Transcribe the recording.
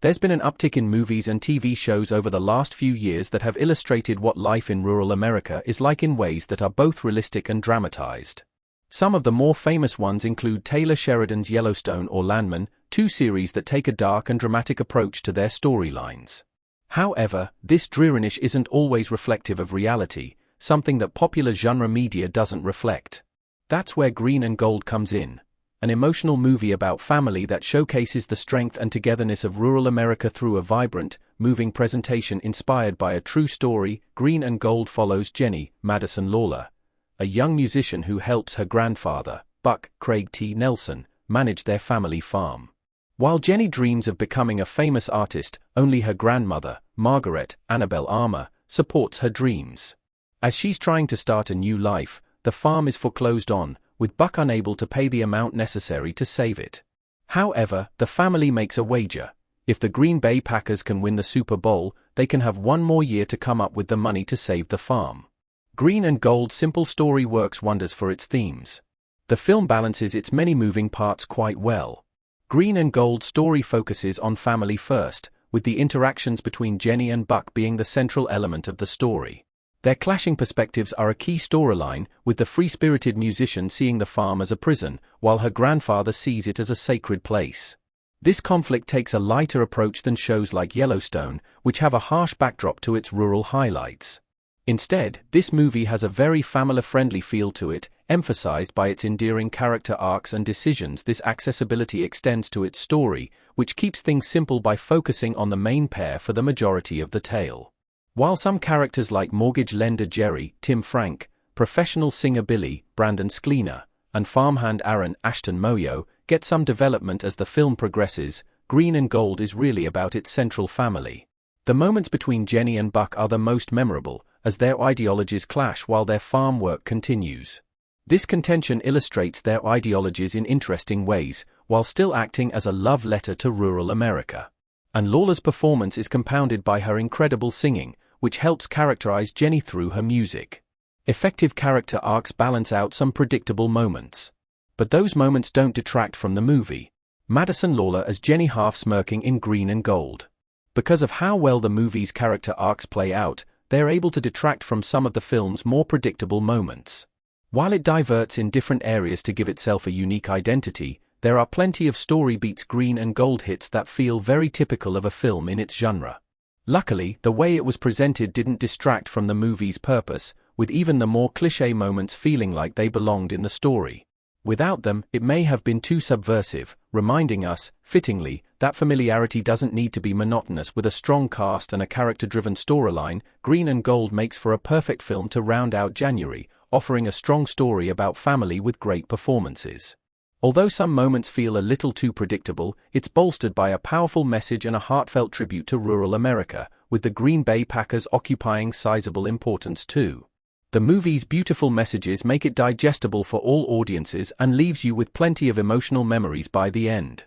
There's been an uptick in movies and TV shows over the last few years that have illustrated what life in rural America is like in ways that are both realistic and dramatized. Some of the more famous ones include Taylor Sheridan's Yellowstone or Landman, two series that take a dark and dramatic approach to their storylines. However, this dreariness isn't always reflective of reality, something that popular genre media doesn't reflect. That's where Green and Gold comes in, an emotional movie about family that showcases the strength and togetherness of rural America through a vibrant, moving presentation inspired by a true story. Green and Gold follows Jenny, Madison Lawler, a young musician who helps her grandfather, Buck Craig T. Nelson, manage their family farm. While Jenny dreams of becoming a famous artist, only her grandmother, Margaret Annabelle Armour, supports her dreams. As she's trying to start a new life, the farm is foreclosed on, with Buck unable to pay the amount necessary to save it. However, the family makes a wager. If the Green Bay Packers can win the Super Bowl, they can have one more year to come up with the money to save the farm. Green and Gold's simple story works wonders for its themes. The film balances its many moving parts quite well. Green and Gold's story focuses on family first, with the interactions between Jenny and Buck being the central element of the story. Their clashing perspectives are a key storyline, with the free-spirited musician seeing the farm as a prison, while her grandfather sees it as a sacred place. This conflict takes a lighter approach than shows like Yellowstone, which have a harsh backdrop to its rural highlights. Instead, this movie has a very family-friendly feel to it, emphasized by its endearing character arcs and decisions. This accessibility extends to its story, which keeps things simple by focusing on the main pair for the majority of the tale. While some characters like mortgage lender Jerry, Tim Frank, professional singer Billy, Brandon Sklenar, and farmhand Aaron, Ashton Moyo, get some development as the film progresses, Green and Gold is really about its central family. The moments between Jenny and Buck are the most memorable, as their ideologies clash while their farm work continues. This contention illustrates their ideologies in interesting ways, while still acting as a love letter to rural America. And Lawler's performance is compounded by her incredible singing, which helps characterize Jenny through her music. Effective character arcs balance out some predictable moments. But those moments don't detract from the movie. Madison Lawler as Jenny half smirking in Green and Gold. Because of how well the movie's character arcs play out, they're able to detract from some of the film's more predictable moments. While it diverts in different areas to give itself a unique identity, there are plenty of story beats. Green and Gold hits that feel very typical of a film in its genre. Luckily, the way it was presented didn't distract from the movie's purpose, with even the more cliché moments feeling like they belonged in the story. Without them, it may have been too subversive, reminding us, fittingly, that familiarity doesn't need to be monotonous. With a strong cast and a character-driven storyline, Green and Gold makes for a perfect film to round out January, offering a strong story about family with great performances. Although some moments feel a little too predictable, it's bolstered by a powerful message and a heartfelt tribute to rural America, with the Green Bay Packers occupying sizable importance too. The movie's beautiful messages make it digestible for all audiences and leaves you with plenty of emotional memories by the end.